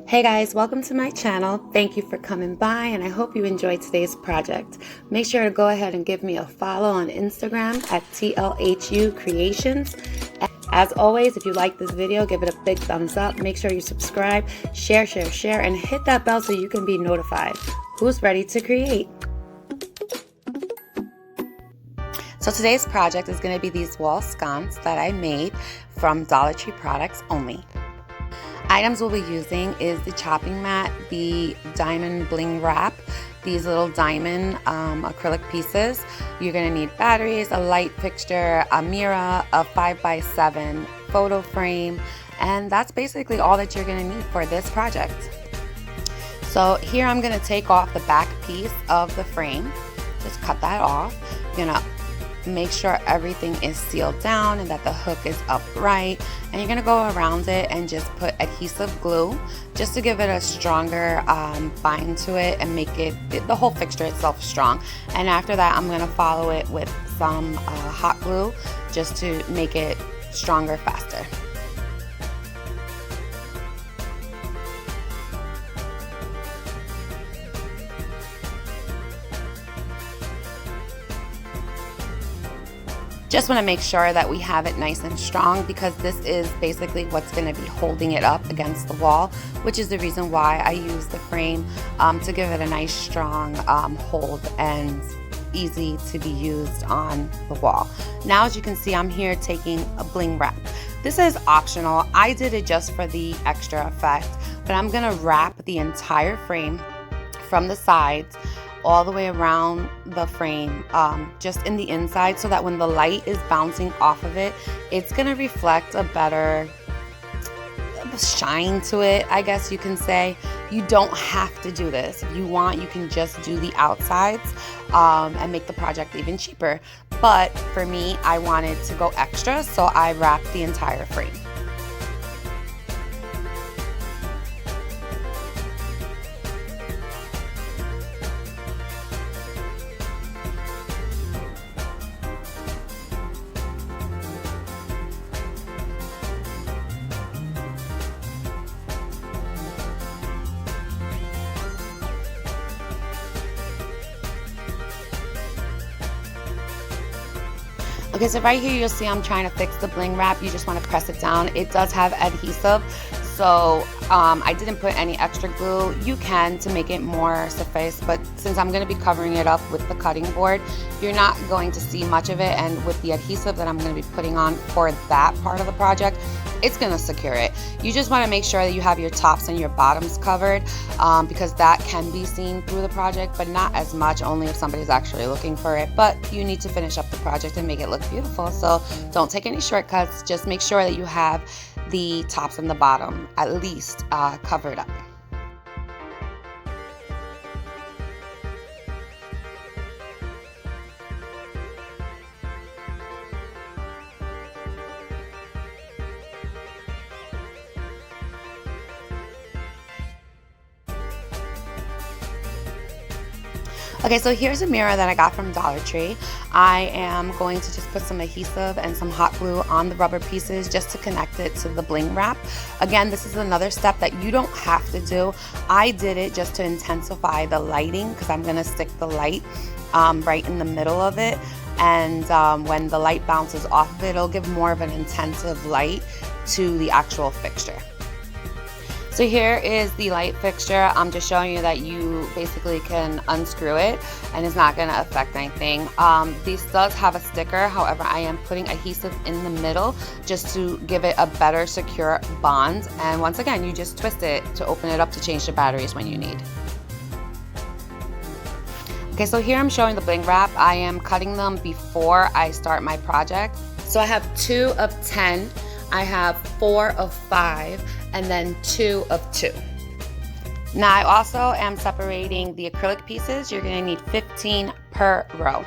Hey guys, welcome to my channel. Thank you for coming by and I hope you enjoyed today's project. Make sure to go ahead and give me a follow on Instagram at TLHU Creations. As always, if you like this video, give it a big thumbs up. Make sure you subscribe, share, and hit that bell so you can be notified. Who's ready to create? So today's project is going to be these wall sconces that I made from Dollar Tree products only. Items we'll be using is the chopping mat, the diamond bling wrap, these little diamond acrylic pieces. You're going to need batteries, a light fixture, a mirror, a 5x7 photo frame, and that's basically all that you're going to need for this project. So here I'm going to take off the back piece of the frame. Just cut that off. You're going to make sure everything is sealed down and that the hook is upright, and you're going to go around it and just put adhesive glue just to give it a stronger bind to it and make the whole fixture itself strong. And after that I'm going to follow it with some hot glue just to make it stronger faster. Just want to make sure that we have it nice and strong because this is basically what's going to be holding it up against the wall, which is the reason why I use the frame to give it a nice strong hold and easy to be used on the wall. Now as you can see, I'm here taking a bling wrap. This is optional. I did it just for the extra effect, but I'm going to wrap the entire frame from the sides all the way around the frame, just in the inside, so that when the light is bouncing off of it, it's gonna reflect a better shine to it, I guess you can say. You don't have to do this. If you want, you can just do the outsides and make the project even cheaper. But for me, I wanted to go extra, so I wrapped the entire frame. Okay, so right here you'll see I'm trying to fix the bling wrap. You just want to press it down. It does have adhesive, so I didn't put any extra glue. You can to make it more suffice, but since I'm going to be covering it up with the cutting board, you're not going to see much of it, and with the adhesive that I'm going to be putting on for that part of the project, it's going to secure it. You just want to make sure that you have your tops and your bottoms covered because that can be seen through the project, but not as much, only if somebody's actually looking for it. But you need to finish up the project and make it look beautiful, so don't take any shortcuts. Just make sure that you have the tops and the bottom at least covered up. Okay, so here's a mirror that I got from Dollar Tree. I am going to just put some adhesive and some hot glue on the rubber pieces just to connect it to the bling wrap. Again, this is another step that you don't have to do. I did it just to intensify the lighting because I'm going to stick the light right in the middle of it. And when the light bounces off of it, it'll give more of an intensive light to the actual fixture. So here is the light fixture. I'm just showing you that you basically can unscrew it and it's not going to affect anything. This does have a sticker, however I am putting adhesive in the middle just to give it a better secure bond. And once again, you just twist it to open it up to change the batteries when you need. Okay, so here I'm showing the bling wrap. I am cutting them before I start my project. So I have 2 of 10, I have 4 of 5, and then 2 of 2. Now I also am separating the acrylic pieces. You're going to need 15 per row.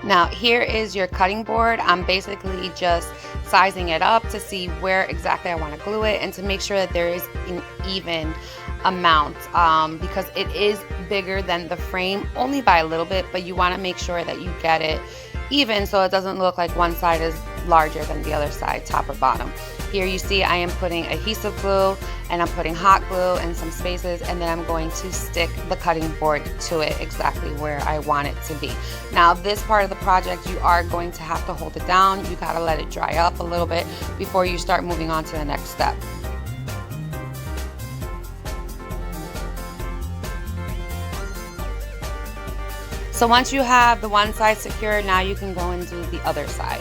Now here is your cutting board. I'm basically just sizing it up to see where exactly I want to glue it and to make sure that there is an even amount because it is bigger than the frame, only by a little bit, but you want to make sure that you get it even so it doesn't look like one side is larger than the other side, top or bottom. Here you see I am putting adhesive glue, and I'm putting hot glue in some spaces, and then I'm going to stick the cutting board to it exactly where I want it to be. Now this part of the project, you are going to have to hold it down. You gotta let it dry up a little bit before you start moving on to the next step. So once you have the one side secured, now you can go and do the other side.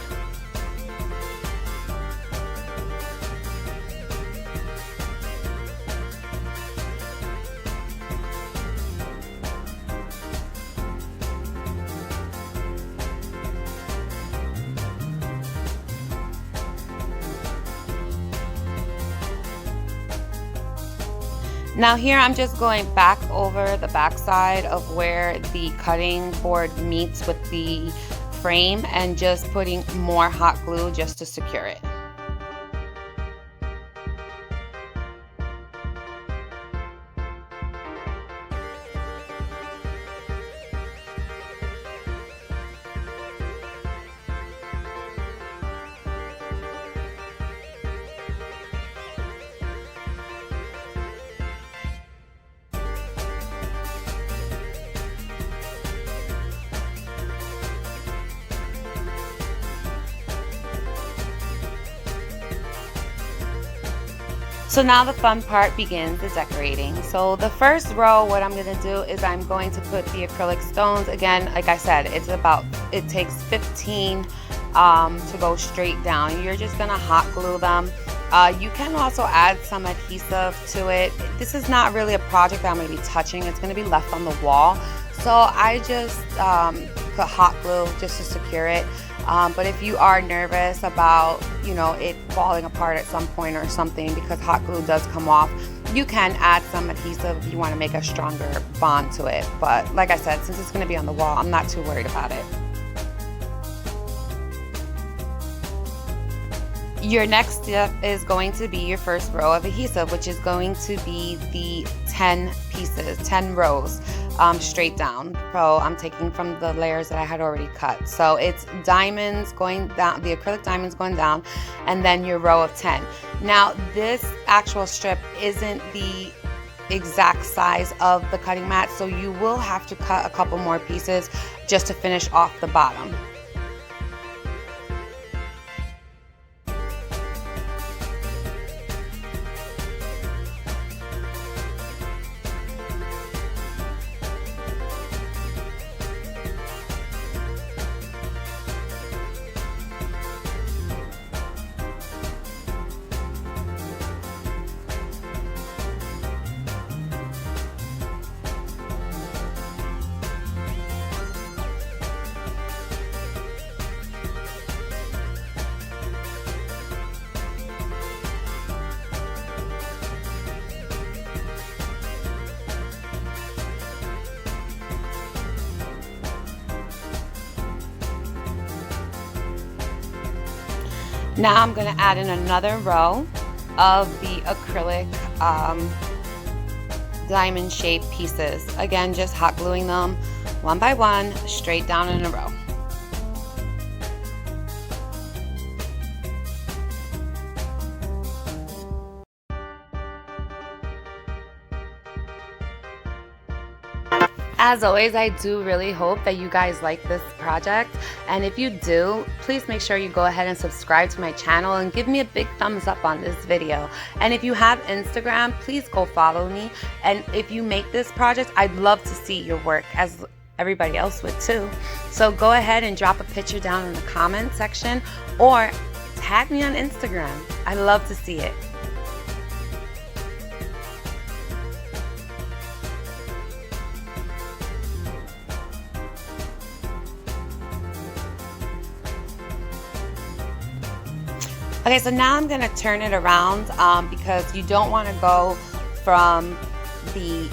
Now here I'm just going back over the back side of where the cutting board meets with the frame and just putting more hot glue just to secure it. So now the fun part begins, the decorating. So the first row, what I'm gonna do is I'm going to put the acrylic stones. Again, like I said, it takes 15 to go straight down. You're just gonna hot glue them. You can also add some adhesive to it. This is not really a project that I'm gonna be touching. It's gonna be left on the wall. So I just put hot glue just to secure it. But if you are nervous about, you know, it falling apart at some point or something, because hot glue does come off, you can add some adhesive if you want to make a stronger bond to it. But like I said, since it's going to be on the wall, I'm not too worried about it. Your next step is going to be your first row of adhesive, which is going to be the 10 pieces, 10 rows. Straight down. So I'm taking from the layers that I had already cut. So it's diamonds going down, the acrylic diamonds going down, and then your row of 10. Now this actual strip isn't the exact size of the cutting mat, so you will have to cut a couple more pieces just to finish off the bottom. Now I'm going to add in another row of the acrylic diamond shaped pieces. Again, just hot gluing them one by one straight down in a row. As always, I do really hope that you guys like this project, and if you do, please make sure you go ahead and subscribe to my channel and give me a big thumbs up on this video. And if you have Instagram, please go follow me. And if you make this project, I'd love to see your work, as everybody else would too. So go ahead and drop a picture down in the comment section or tag me on Instagram. I love to see it. Okay, so now I'm going to turn it around because you don't want to go from the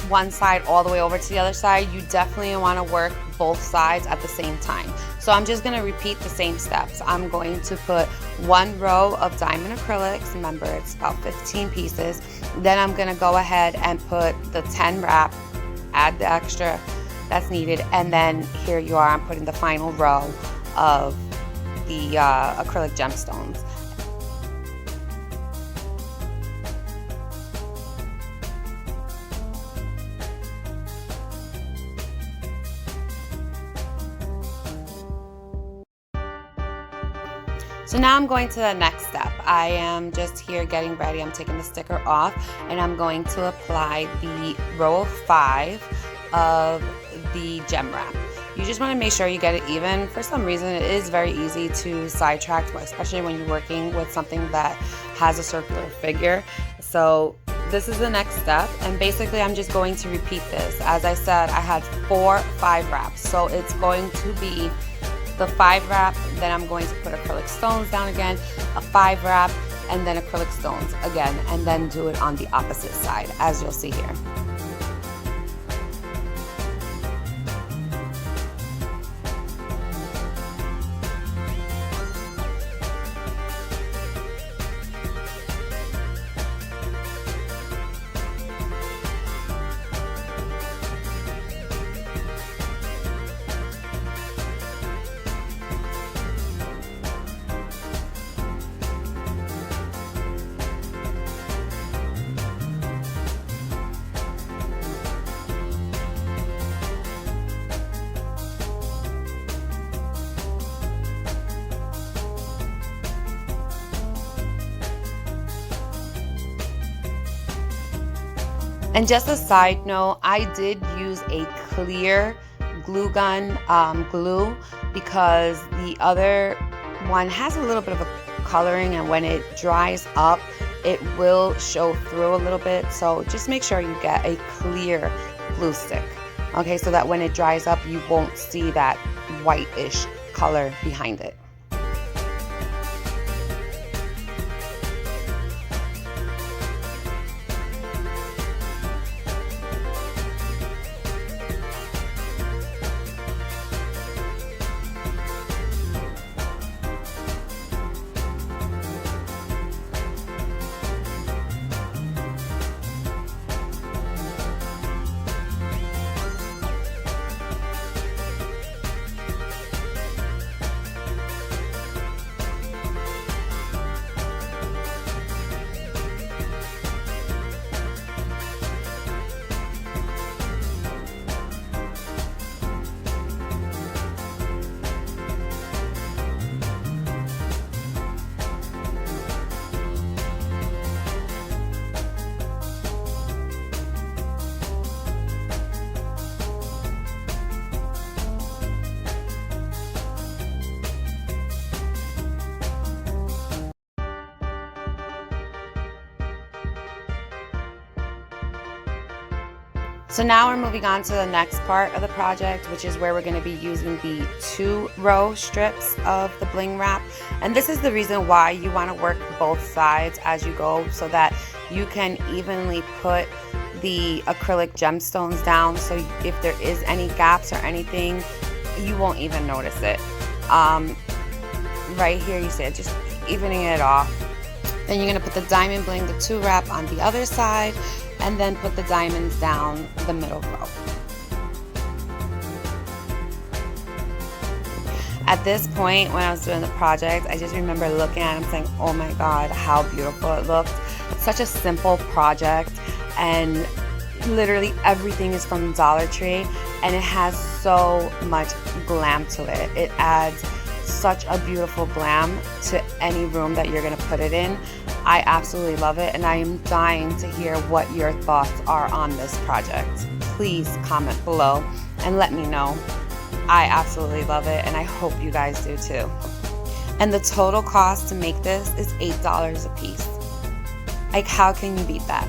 one side all the way over to the other side. You definitely want to work both sides at the same time. So I'm just going to repeat the same steps. I'm going to put one row of diamond acrylics. Remember, it's about 15 pieces. Then I'm going to go ahead and put the 10 wrap, add the extra that's needed, and then here you are, I'm putting the final row of the acrylic gemstones. So now I'm going to the next step. I am just here getting ready. I'm taking the sticker off and I'm going to apply the row of 5 of the gem wrap. You just want to make sure you get it even. For some reason, it is very easy to sidetrack, especially when you're working with something that has a circular figure. So this is the next step, and basically I'm just going to repeat this. As I said, I had 4 5 wraps, so it's going to be the 5 wrap, then I'm going to put acrylic stones down again, a 5 wrap, and then acrylic stones again, and then do it on the opposite side, as you'll see here. And just a side note, I did use a clear glue gun glue because the other one has a little bit of a coloring, and when it dries up it will show through a little bit. So just make sure you get a clear glue stick, okay, so that when it dries up you won't see that whitish color behind it. So now we're moving on to the next part of the project, which is where we're going to be using the 2-row strips of the bling wrap. And this is the reason why you want to work both sides as you go, so that you can evenly put the acrylic gemstones down, so if there is any gaps or anything, you won't even notice it. Right here you see it, just evening it off. Then you're going to put the diamond bling, the 2 wrap on the other side, and then put the diamonds down the middle row. At this point, when I was doing the project, I just remember looking at it and saying, oh my god, how beautiful it looked. Such a simple project, and literally everything is from Dollar Tree, and it has so much glam to it. It adds such a beautiful glam to any room that you're going to put it in. I absolutely love it, and I am dying to hear what your thoughts are on this project. Please comment below and let me know. I absolutely love it, and I hope you guys do too. And the total cost to make this is $8 a piece. Like, how can you beat that?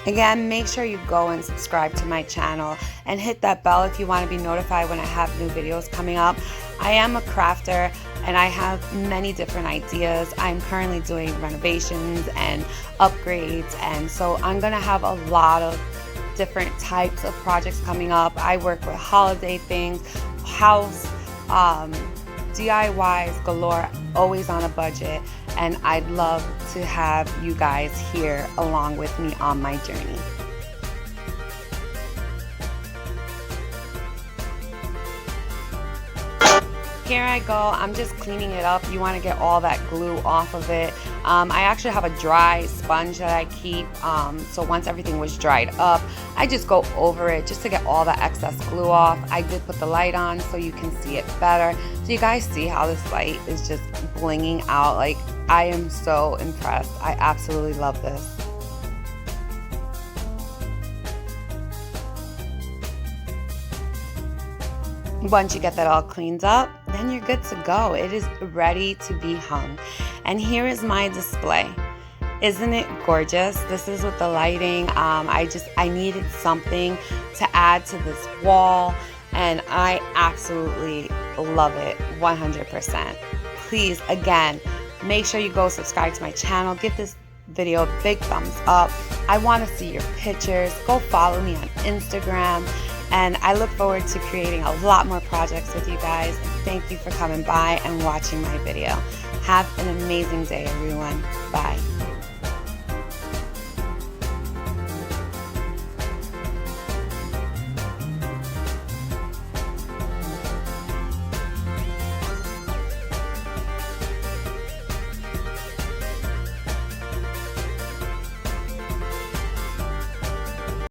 Again, make sure you go and subscribe to my channel and hit that bell if you want to be notified when I have new videos coming up. I am a crafter and I have many different ideas. I'm currently doing renovations and upgrades, and so I'm going to have a lot of different types of projects coming up. I work with holiday things, house, DIYs galore, always on a budget, and I'd love to have you guys here along with me on my journey. here I go. I'm just cleaning it up. You want to get all that glue off of it. I actually have a dry sponge that I keep, so once everything was dried up, I just go over it just to get all the excess glue off. I did put the light on so you can see it better. So you guys see how this light is just blinging out. Like, I am so impressed. I absolutely love this. Once you get that all cleaned up, then you're good to go. It is ready to be hung. And here is my display. Isn't it gorgeous? This is with the lighting. I needed something to add to this wall, and I absolutely love it 100%. Please, again, make sure you go subscribe to my channel. Give this video a big thumbs up. I want to see your pictures. Go follow me on Instagram. And I look forward to creating a lot more projects with you guys. Thank you for coming by and watching my video. Have an amazing day, everyone. Bye.